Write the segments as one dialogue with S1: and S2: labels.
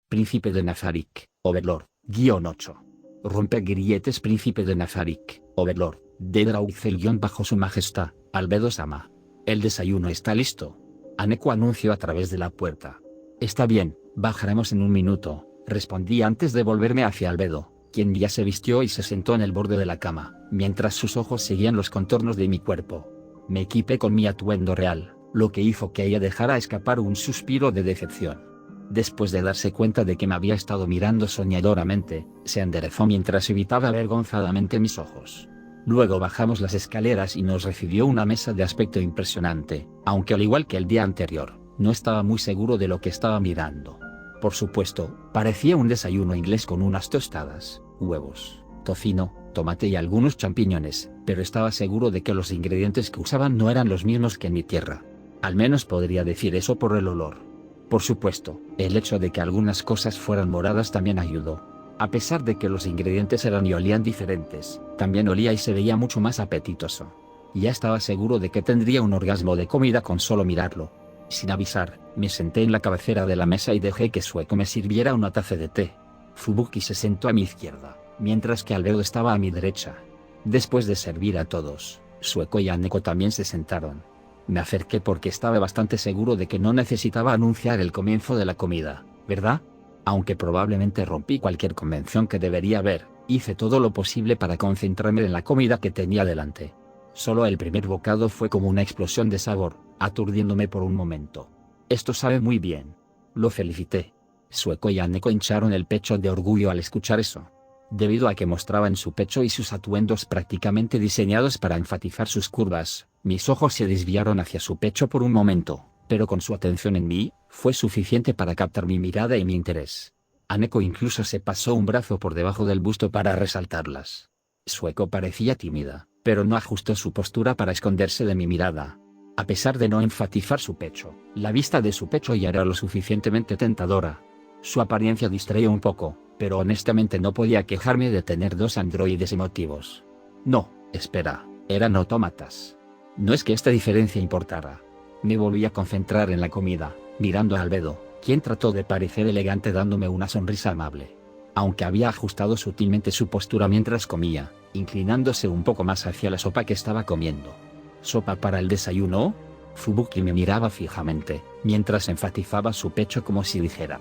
S1: Príncipe de Nazarik, Overlord, -8. Rompe grilletes Príncipe de Nazarik, Overlord, de Drauzel bajo su majestad, Albedo-sama. El desayuno está listo. Aneko anunció a través de la puerta. Está bien, bajaremos en un minuto, respondí antes de volverme hacia Albedo, quien ya se vistió y se sentó en el borde de la cama, mientras sus ojos seguían los contornos de mi cuerpo. Me equipé con mi atuendo real, lo que hizo que ella dejara escapar un suspiro de decepción. Después de darse cuenta de que me había estado mirando soñadoramente, se enderezó mientras evitaba avergonzadamente mis ojos. Luego bajamos las escaleras y nos recibió una mesa de aspecto impresionante, aunque al igual que el día anterior, no estaba muy seguro de lo que estaba mirando. Por supuesto, parecía un desayuno inglés con unas tostadas, huevos, tocino, tomate y algunos champiñones, pero estaba seguro de que los ingredientes que usaban no eran los mismos que en mi tierra. Al menos podría decir eso por el olor. Por supuesto, el hecho de que algunas cosas fueran moradas también ayudó. A pesar de que los ingredientes eran y olían diferentes, también olía y se veía mucho más apetitoso. Ya estaba seguro de que tendría un orgasmo de comida con solo mirarlo. Sin avisar, me senté en la cabecera de la mesa y dejé que Sueko me sirviera una taza de té. Fubuki se sentó a mi izquierda, mientras que Albedo estaba a mi derecha. Después de servir a todos, Sueko y Aneko también se sentaron. Me acerqué porque estaba bastante seguro de que no necesitaba anunciar el comienzo de la comida, ¿verdad? Aunque probablemente rompí cualquier convención que debería haber, hice todo lo posible para concentrarme en la comida que tenía delante. Solo el primer bocado fue como una explosión de sabor, aturdiéndome por un momento. Esto sabe muy bien. Lo felicité. Sueko y Aneko hincharon el pecho de orgullo al escuchar eso. Debido a que mostraba en su pecho y sus atuendos prácticamente diseñados para enfatizar sus curvas, mis ojos se desviaron hacia su pecho por un momento, pero con su atención en mí, fue suficiente para captar mi mirada y mi interés. Aneko incluso se pasó un brazo por debajo del busto para resaltarlas. Sueko parecía tímida, pero no ajustó su postura para esconderse de mi mirada. A pesar de no enfatizar su pecho, la vista de su pecho ya era lo suficientemente tentadora. Su apariencia distraía un poco, pero honestamente no podía quejarme de tener dos androides emotivos. No, espera, eran autómatas. No es que esta diferencia importara. Me volví a concentrar en la comida, mirando a Albedo, quien trató de parecer elegante dándome una sonrisa amable. Aunque había ajustado sutilmente su postura mientras comía, inclinándose un poco más hacia la sopa que estaba comiendo. ¿Sopa para el desayuno? Fubuki me miraba fijamente, mientras enfatizaba su pecho como si dijera,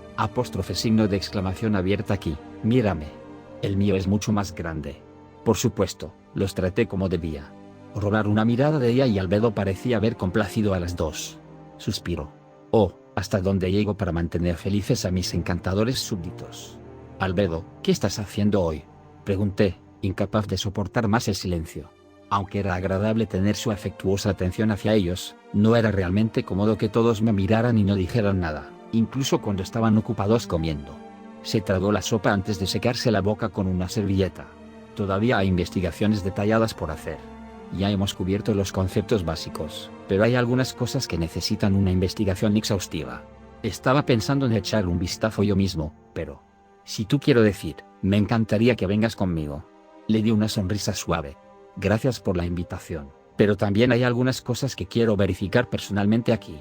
S1: signo de exclamación abierta aquí, mírame. El mío es mucho más grande. Por supuesto, los traté como debía. Robar una mirada de ella y Albedo parecía haber complacido a las dos. Suspiró. Oh, ¿hasta dónde llego para mantener felices a mis encantadores súbditos? Albedo, ¿qué estás haciendo hoy? Pregunté, incapaz de soportar más el silencio. Aunque era agradable tener su afectuosa atención hacia ellos, no era realmente cómodo que todos me miraran y no dijeran nada, incluso cuando estaban ocupados comiendo. Se tragó la sopa antes de secarse la boca con una servilleta. Todavía hay investigaciones detalladas por hacer. Ya hemos cubierto los conceptos básicos, pero hay algunas cosas que necesitan una investigación exhaustiva. Estaba pensando en echar un vistazo yo mismo, pero... Si tú quiero decir, me encantaría que vengas conmigo. Le di una sonrisa suave. Gracias por la invitación, pero también hay algunas cosas que quiero verificar personalmente aquí.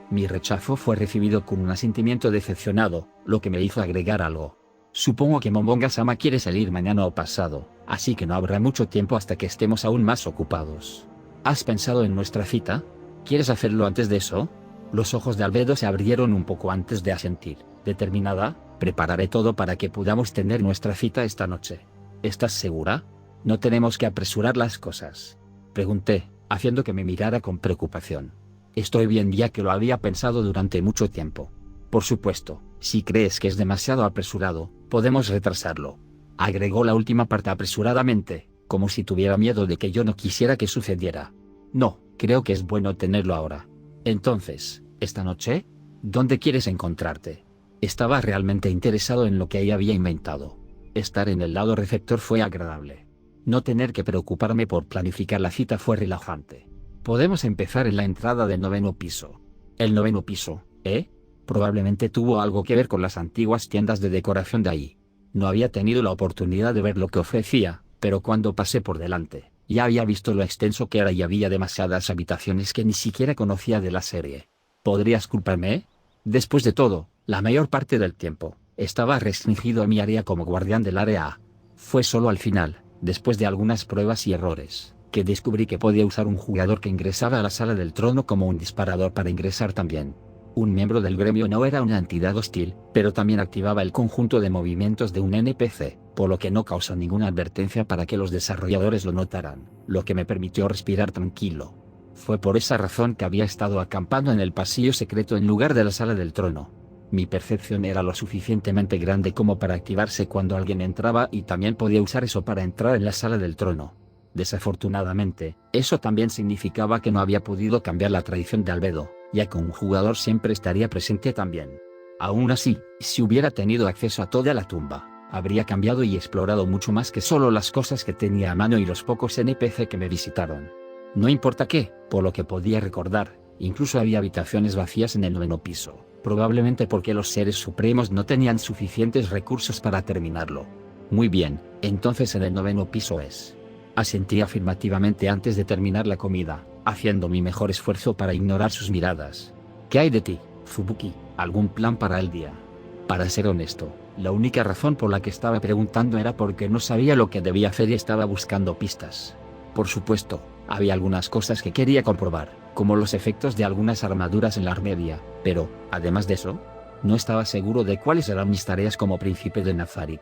S1: Mi rechazo fue recibido con un asentimiento decepcionado, lo que me hizo agregar algo. Supongo que Momonga-sama quiere salir mañana o pasado, así que no habrá mucho tiempo hasta que estemos aún más ocupados. ¿Has pensado en nuestra cita? ¿Quieres hacerlo antes de eso? Los ojos de Albedo se abrieron un poco antes de asentir. ¿Determinada? Prepararé todo para que podamos tener nuestra cita esta noche. ¿Estás segura? ¿No tenemos que apresurar las cosas? Pregunté, haciendo que me mirara con preocupación. Estoy bien ya que lo había pensado durante mucho tiempo. Por supuesto, si crees que es demasiado apresurado, podemos retrasarlo. Agregó la última parte apresuradamente, como si tuviera miedo de que yo no quisiera que sucediera. No, creo que es bueno tenerlo ahora. Entonces, ¿esta noche? ¿Dónde quieres encontrarte? Estaba realmente interesado en lo que ella había inventado. Estar en el lado receptor fue agradable. No tener que preocuparme por planificar la cita fue relajante. Podemos empezar en la entrada del 9º piso. El 9º piso, ¿eh? Probablemente tuvo algo que ver con las antiguas tiendas de decoración de ahí. No había tenido la oportunidad de ver lo que ofrecía, pero cuando pasé por delante, ya había visto lo extenso que era y había demasiadas habitaciones que ni siquiera conocía de la serie. ¿Podrías culparme? Después de todo, la mayor parte del tiempo, Estaba restringido a mi área como guardián del área A. Fue solo al final, después de algunas pruebas y errores, que descubrí que podía usar un jugador que ingresaba a la sala del trono como un disparador para ingresar también. Un miembro del gremio no era una entidad hostil, pero también activaba el conjunto de movimientos de un NPC, por lo que no causó ninguna advertencia para que los desarrolladores lo notaran, lo que me permitió respirar tranquilo. Fue por esa razón que había estado acampando en el pasillo secreto en lugar de la sala del trono. Mi percepción era lo suficientemente grande como para activarse cuando alguien entraba y también podía usar eso para entrar en la sala del trono. Desafortunadamente, eso también significaba que no había podido cambiar la tradición de Albedo, ya que un jugador siempre estaría presente también. Aún así, si hubiera tenido acceso a toda la tumba, habría cambiado y explorado mucho más que solo las cosas que tenía a mano y los pocos NPC que me visitaron. No importa qué, por lo que podía recordar, incluso había habitaciones vacías en el 9º piso, probablemente porque los seres supremos no tenían suficientes recursos para terminarlo. Muy bien, entonces en el 9º piso es. Asentí afirmativamente antes de terminar la comida, haciendo mi mejor esfuerzo para ignorar sus miradas. ¿Qué hay de ti, Fubuki? ¿Algún plan para el día? Para ser honesto, la única razón por la que estaba preguntando era porque no sabía lo que debía hacer y estaba buscando pistas. Por supuesto, había algunas cosas que quería comprobar, como los efectos de algunas armaduras en la armería, pero, además de eso, no estaba seguro de cuáles eran mis tareas como príncipe de Nazarik.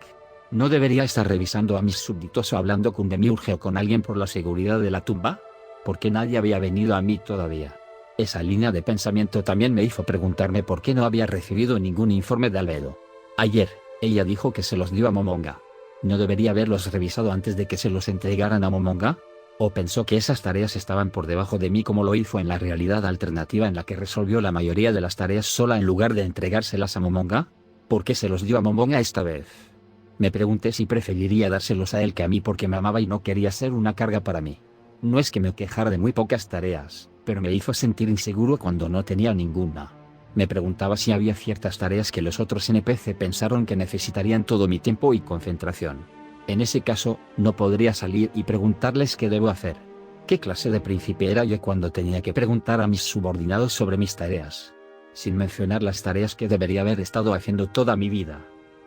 S1: ¿No debería estar revisando a mis súbditos o hablando con Demiurge o con alguien por la seguridad de la tumba? ¿Por qué nadie había venido a mí todavía? Esa línea de pensamiento también me hizo preguntarme por qué no había recibido ningún informe de Albedo. Ayer, ella dijo que se los dio a Momonga. ¿No debería haberlos revisado antes de que se los entregaran a Momonga? ¿O pensó que esas tareas estaban por debajo de mí como lo hizo en la realidad alternativa en la que resolvió la mayoría de las tareas sola en lugar de entregárselas a Momonga? ¿Por qué se los dio a Momonga esta vez? Me pregunté si preferiría dárselos a él que a mí porque me amaba y no quería ser una carga para mí. No es que me quejara de muy pocas tareas, pero me hizo sentir inseguro cuando no tenía ninguna. Me preguntaba si había ciertas tareas que los otros NPC pensaron que necesitarían todo mi tiempo y concentración. En ese caso, no podría salir y preguntarles qué debo hacer. ¿Qué clase de príncipe era yo cuando tenía que preguntar a mis subordinados sobre mis tareas? Sin mencionar las tareas que debería haber estado haciendo toda mi vida.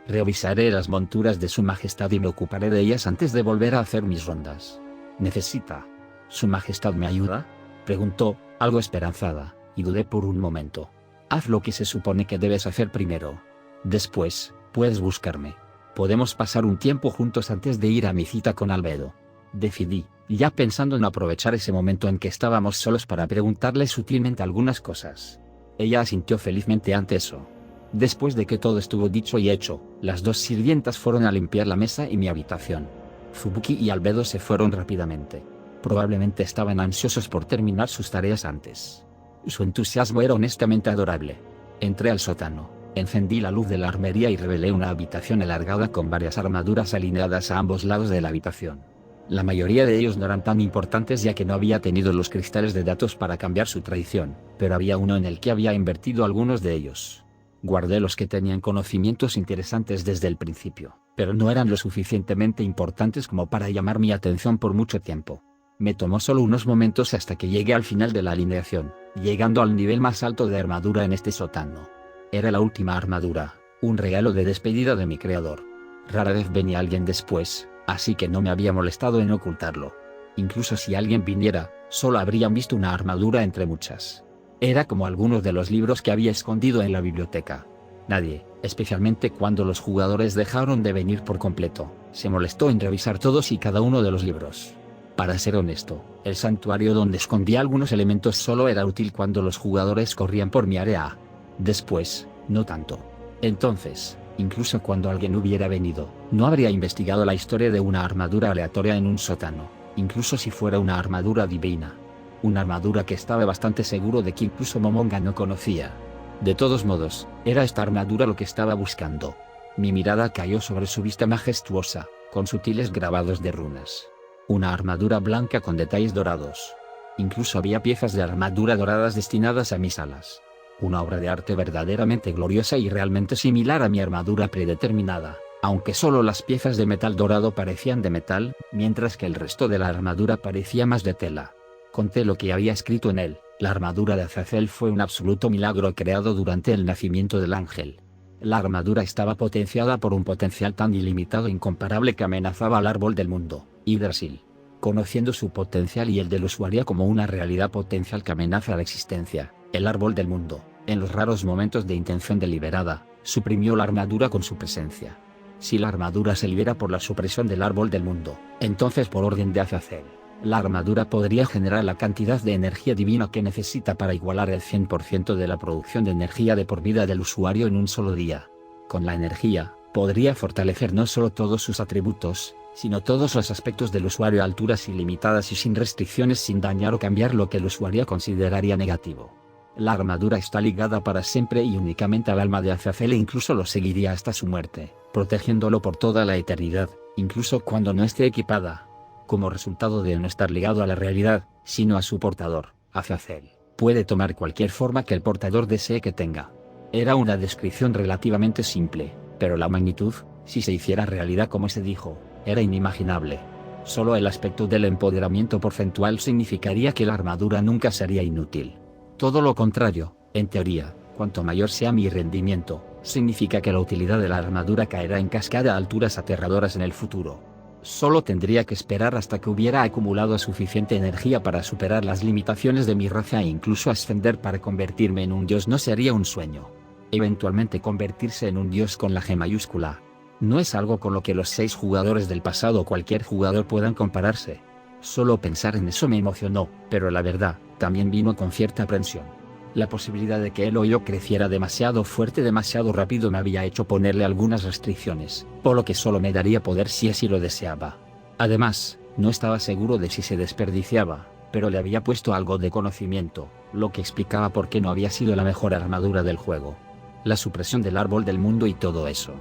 S1: Revisaré las monturas de su majestad y me ocuparé de ellas antes de volver a hacer mis rondas. ¿Necesita? ¿Su majestad me ayuda? Preguntó, algo esperanzada, y dudé por un momento. Haz lo que se supone que debes hacer primero. Después, puedes buscarme. Podemos pasar un tiempo juntos antes de ir a mi cita con Albedo. Decidí, ya pensando en aprovechar ese momento en que estábamos solos para preguntarle sutilmente algunas cosas. Ella asintió felizmente ante eso. Después de que todo estuvo dicho y hecho, las dos sirvientas fueron a limpiar la mesa y mi habitación. Fubuki y Albedo se fueron rápidamente. Probablemente estaban ansiosos por terminar sus tareas antes. Su entusiasmo era honestamente adorable. Entré al sótano, encendí la luz de la armería y revelé una habitación alargada con varias armaduras alineadas a ambos lados de la habitación. La mayoría de ellos no eran tan importantes ya que no había tenido los cristales de datos para cambiar su tradición, pero había uno en el que había invertido algunos de ellos. Guardé los que tenían conocimientos interesantes desde el principio, pero no eran lo suficientemente importantes como para llamar mi atención por mucho tiempo. Me tomó solo unos momentos hasta que llegué al final de la alineación, llegando al nivel más alto de armadura en este sótano. Era la última armadura, un regalo de despedida de mi creador. Rara vez venía alguien después, así que no me había molestado en ocultarlo. Incluso si alguien viniera, solo habrían visto una armadura entre muchas. Era como algunos de los libros que había escondido en la biblioteca. Nadie, especialmente cuando los jugadores dejaron de venir por completo, se molestó en revisar todos y cada uno de los libros. Para ser honesto, el santuario donde escondía algunos elementos solo era útil cuando los jugadores corrían por mi área. Después, no tanto. Entonces, incluso cuando alguien hubiera venido, no habría investigado la historia de una armadura aleatoria en un sótano, incluso si fuera una armadura divina. Una armadura que estaba bastante seguro de que incluso Momonga no conocía. De todos modos, era esta armadura lo que estaba buscando. Mi mirada cayó sobre su vista majestuosa, con sutiles grabados de runas. Una armadura blanca con detalles dorados. Incluso había piezas de armadura doradas destinadas a mis alas. Una obra de arte verdaderamente gloriosa y realmente similar a mi armadura predeterminada, aunque solo las piezas de metal dorado parecían de metal, mientras que el resto de la armadura parecía más de tela. Conté lo que había escrito en él. La armadura de Azazel fue un absoluto milagro creado durante el nacimiento del ángel. La armadura estaba potenciada por un potencial tan ilimitado e incomparable que amenazaba al árbol del mundo, Yggdrasil. Conociendo su potencial y el del usuario como una realidad potencial que amenaza la existencia, el árbol del mundo, en los raros momentos de intención deliberada, suprimió la armadura con su presencia. Si la armadura se libera por la supresión del árbol del mundo, entonces por orden de Azazel, la armadura podría generar la cantidad de energía divina que necesita para igualar el 100% de la producción de energía de por vida del usuario en un solo día. Con la energía, podría fortalecer no solo todos sus atributos, sino todos los aspectos del usuario a alturas ilimitadas y sin restricciones, sin dañar o cambiar lo que el usuario consideraría negativo. La armadura está ligada para siempre y únicamente al alma de Azazel e incluso lo seguiría hasta su muerte, protegiéndolo por toda la eternidad, incluso cuando no esté equipada. Como resultado de no estar ligado a la realidad, sino a su portador, Azazel puede tomar cualquier forma que el portador desee que tenga. Era una descripción relativamente simple, pero la magnitud, si se hiciera realidad como se dijo, era inimaginable. Solo el aspecto del empoderamiento porcentual significaría que la armadura nunca sería inútil. Todo lo contrario, en teoría, cuanto mayor sea mi rendimiento, significa que la utilidad de la armadura caerá en cascada a alturas aterradoras en el futuro. Solo tendría que esperar hasta que hubiera acumulado suficiente energía para superar las limitaciones de mi raza e incluso ascender para convertirme en un dios no sería un sueño. Eventualmente convertirse en un dios con la G mayúscula. No es algo con lo que los 6 jugadores del pasado o cualquier jugador puedan compararse. Solo pensar en eso me emocionó, pero la verdad, también vino con cierta aprensión. La posibilidad de que él o yo creciera demasiado fuerte demasiado rápido me había hecho ponerle algunas restricciones, por lo que solo me daría poder si así lo deseaba. Además, no estaba seguro de si se desperdiciaba, pero le había puesto algo de conocimiento, lo que explicaba por qué no había sido la mejor armadura del juego. La supresión del árbol del mundo y todo eso.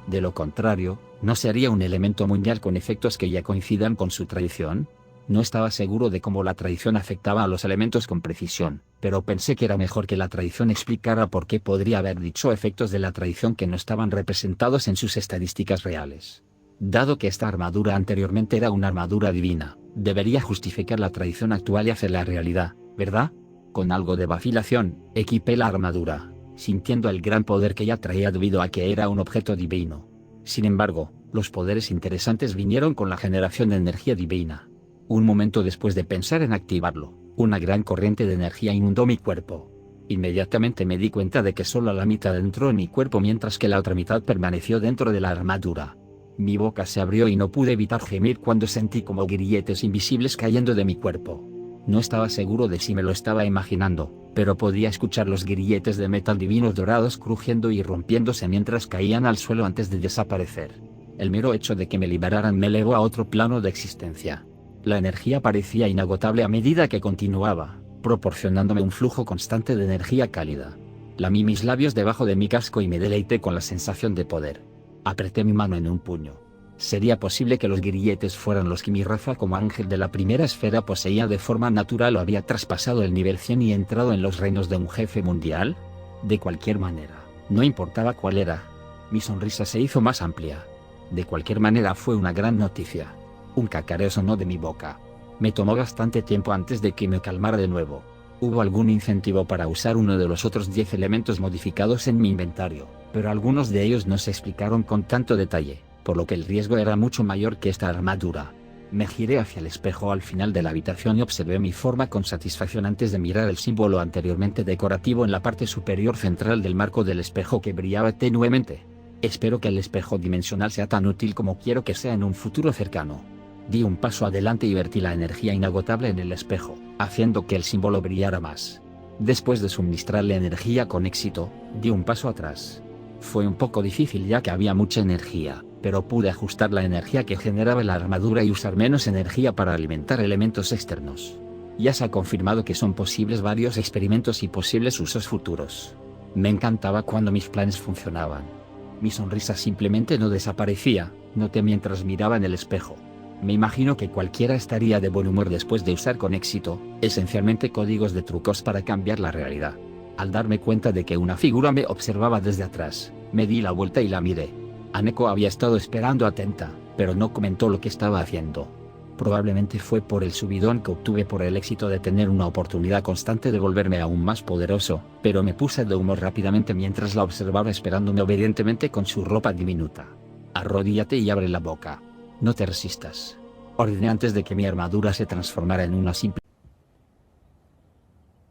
S1: De lo contrario, ¿no sería un elemento mundial con efectos que ya coincidan con su tradición? No estaba seguro de cómo la tradición afectaba a los elementos con precisión, pero pensé que era mejor que la tradición explicara por qué podría haber dicho efectos de la tradición que no estaban representados en sus estadísticas reales. Dado que esta armadura anteriormente era una armadura divina, debería justificar la tradición actual y hacer la realidad, ¿verdad? Con algo de vacilación, equipé la armadura, sintiendo el gran poder que ya traía debido a que era un objeto divino. Sin embargo, los poderes interesantes vinieron con la generación de energía divina. Un momento después de pensar en activarlo, una gran corriente de energía inundó mi cuerpo. Inmediatamente me di cuenta de que solo la mitad entró en mi cuerpo mientras que la otra mitad permaneció dentro de la armadura. Mi boca se abrió y no pude evitar gemir cuando sentí como grilletes invisibles cayendo de mi cuerpo. No estaba seguro de si me lo estaba imaginando, pero podía escuchar los grilletes de metal divinos dorados crujiendo y rompiéndose mientras caían al suelo antes de desaparecer. El mero hecho de que me liberaran me elevó a otro plano de existencia. La energía parecía inagotable a medida que continuaba, proporcionándome un flujo constante de energía cálida. Lamí mis labios debajo de mi casco y me deleité con la sensación de poder. Apreté mi mano en un puño. ¿Sería posible que los grilletes fueran los que mi raza como ángel de la primera esfera poseía de forma natural o había traspasado el nivel 100 y entrado en los reinos de un jefe mundial? De cualquier manera, no importaba cuál era. Mi sonrisa se hizo más amplia. De cualquier manera fue una gran noticia. Un cacareo sonó de mi boca. Me tomó bastante tiempo antes de que me calmara de nuevo. Hubo algún incentivo para usar uno de los otros 10 elementos modificados en mi inventario, pero algunos de ellos no se explicaron con tanto detalle, por lo que el riesgo era mucho mayor que esta armadura. Me giré hacia el espejo al final de la habitación y observé mi forma con satisfacción antes de mirar el símbolo anteriormente decorativo en la parte superior central del marco del espejo que brillaba tenuemente. Espero que el espejo dimensional sea tan útil como quiero que sea en un futuro cercano. Di un paso adelante y vertí la energía inagotable en el espejo, haciendo que el símbolo brillara más. Después de suministrarle energía con éxito, di un paso atrás. Fue un poco difícil ya que había mucha energía, pero pude ajustar la energía que generaba la armadura y usar menos energía para alimentar elementos externos. Ya se ha confirmado que son posibles varios experimentos y posibles usos futuros. Me encantaba cuando mis planes funcionaban. Mi sonrisa simplemente no desaparecía, noté mientras miraba en el espejo. Me imagino que cualquiera estaría de buen humor después de usar con éxito, esencialmente códigos de trucos para cambiar la realidad. Al darme cuenta de que una figura me observaba desde atrás, me di la vuelta y la miré. Aneko había estado esperando atenta, pero no comentó lo que estaba haciendo. Probablemente fue por el subidón que obtuve por el éxito de tener una oportunidad constante de volverme aún más poderoso, pero me puse de humor rápidamente mientras la observaba esperándome obedientemente con su ropa diminuta. Arrodíllate y abre la boca. No te resistas. Ordené antes de que mi armadura se transformara en una simple...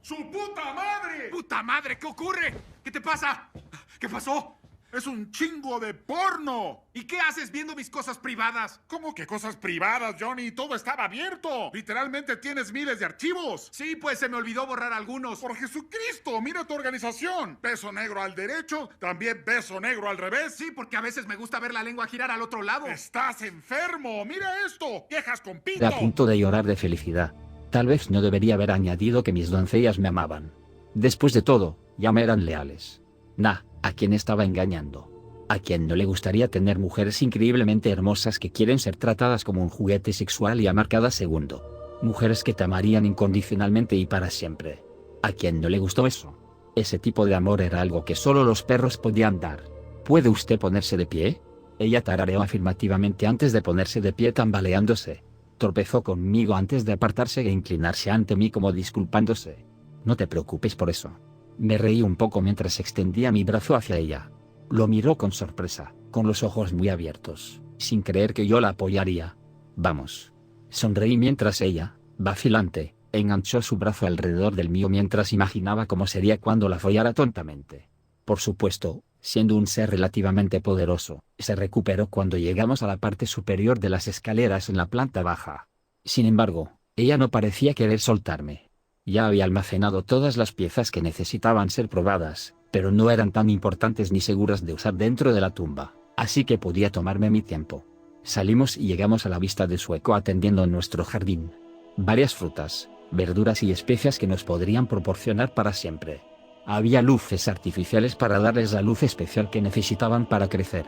S2: ¡Su puta madre! ¡Puta madre! ¿Qué ocurre? ¿Qué te pasa? ¿Qué pasó? ¡Es un chingo de porno! ¿Y qué haces viendo mis cosas privadas? ¿Cómo que cosas privadas, Johnny? Todo estaba abierto. Literalmente tienes miles de archivos. Sí, pues se me olvidó borrar algunos. ¡Por Jesucristo! ¡Mira tu organización! Beso negro al derecho, también beso negro al revés. Sí, porque a veces me gusta ver la lengua girar al otro lado. ¡Estás enfermo! ¡Mira esto! ¡Viejas con pito!
S1: A punto de llorar de felicidad. Tal vez no debería haber añadido que mis doncellas me amaban. Después de todo, ya me eran leales. Nah, ¿a quién estaba engañando? ¿A quién no le gustaría tener mujeres increíblemente hermosas que quieren ser tratadas como un juguete sexual y amar cada segundo? Mujeres que te amarían incondicionalmente y para siempre. ¿A quién no le gustó eso? Ese tipo de amor era algo que solo los perros podían dar. ¿Puede usted ponerse de pie? Ella tarareó afirmativamente antes de ponerse de pie tambaleándose. Tropezó conmigo antes de apartarse e inclinarse ante mí como disculpándose. No te preocupes por eso. Me reí un poco mientras extendía mi brazo hacia ella. Lo miró con sorpresa, con los ojos muy abiertos, sin creer que yo la apoyaría. Vamos. Sonreí mientras ella, vacilante, enganchó su brazo alrededor del mío mientras imaginaba cómo sería cuando la follara tontamente. Por supuesto, siendo un ser relativamente poderoso, se recuperó cuando llegamos a la parte superior de las escaleras en la planta baja. Sin embargo, ella no parecía querer soltarme. Ya había almacenado todas las piezas que necesitaban ser probadas, pero no eran tan importantes ni seguras de usar dentro de la tumba, así que podía tomarme mi tiempo. Salimos y llegamos a la vista de Sueco atendiendo en nuestro jardín. Varias frutas, verduras y especias que nos podrían proporcionar para siempre. Había luces artificiales para darles la luz especial que necesitaban para crecer.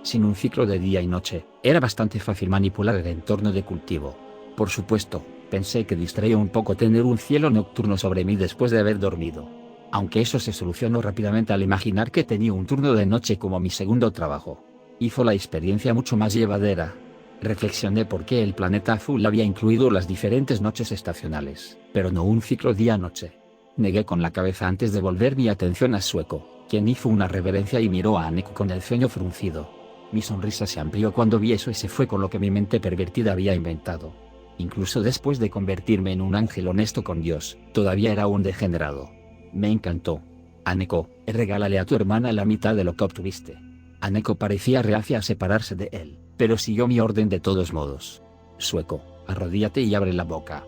S1: Sin un ciclo de día y noche, era bastante fácil manipular el entorno de cultivo. Por supuesto, pensé que distraía un poco tener un cielo nocturno sobre mí después de haber dormido. Aunque eso se solucionó rápidamente al imaginar que tenía un turno de noche como mi segundo trabajo. Hizo la experiencia mucho más llevadera. Reflexioné por qué el planeta azul había incluido las diferentes noches estacionales, pero no un ciclo día-noche. Negué con la cabeza antes de volver mi atención a Sueco, quien hizo una reverencia y miró a Aneko con el ceño fruncido. Mi sonrisa se amplió cuando vi eso y se fue con lo que mi mente pervertida había inventado. Incluso después de convertirme en un ángel honesto con Dios, todavía era un degenerado. Me encantó. Aneko, regálale a tu hermana la mitad de lo que obtuviste. Aneko parecía reacia a separarse de él, pero siguió mi orden de todos modos. Sueco, arrodíllate y abre la boca.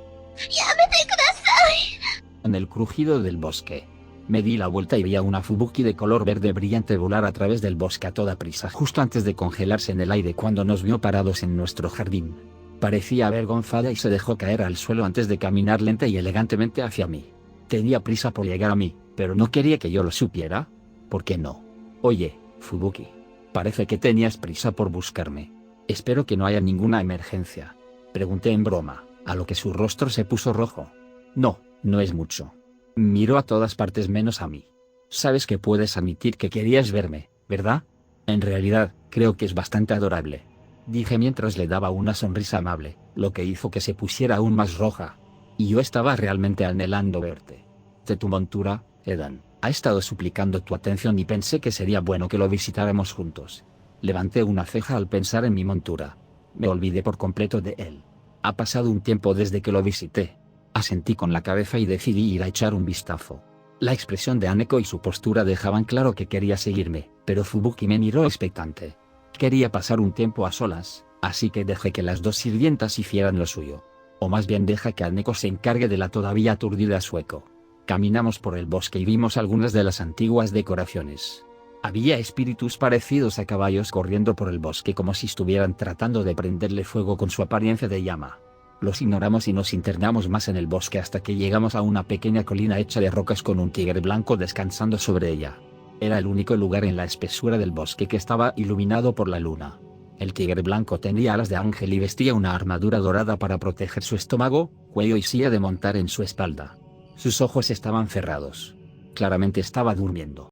S1: En el crujido del bosque. Me di la vuelta y vi a una fubuki de color verde brillante volar a través del bosque a toda prisa justo antes de congelarse en el aire cuando nos vio parados en nuestro jardín. Parecía avergonzada y se dejó caer al suelo antes de caminar lenta y elegantemente hacia mí. Tenía prisa por llegar a mí, pero no quería que yo lo supiera. ¿Por qué no? Oye, Fubuki. Parece que tenías prisa por buscarme. Espero que no haya ninguna emergencia. Pregunté en broma, a lo que su rostro se puso rojo. No, no es mucho. Miró a todas partes menos a mí. Sabes que puedes admitir que querías verme, ¿verdad? En realidad, creo que es bastante adorable. Dije mientras le daba una sonrisa amable, lo que hizo que se pusiera aún más roja. Y yo estaba realmente anhelando verte. De tu montura, Edan, ha estado suplicando tu atención y pensé que sería bueno que lo visitáramos juntos. Levanté una ceja al pensar en mi montura. Me olvidé por completo de él. Ha pasado un tiempo desde que lo visité. Asentí con la cabeza y decidí ir a echar un vistazo. La expresión de Aneko y su postura dejaban claro que quería seguirme, pero Fubuki me miró expectante. Quería pasar un tiempo a solas, así que dejé que las dos sirvientas hicieran lo suyo. O más bien deja que Aneko se encargue de la todavía aturdida Sueco. Caminamos por el bosque y vimos algunas de las antiguas decoraciones. Había espíritus parecidos a caballos corriendo por el bosque como si estuvieran tratando de prenderle fuego con su apariencia de llama. Los ignoramos y nos internamos más en el bosque hasta que llegamos a una pequeña colina hecha de rocas con un tigre blanco descansando sobre ella. Era el único lugar en la espesura del bosque que estaba iluminado por la luna. El tigre blanco tenía alas de ángel y vestía una armadura dorada para proteger su estómago, cuello y silla de montar en su espalda. Sus ojos estaban cerrados. Claramente estaba durmiendo.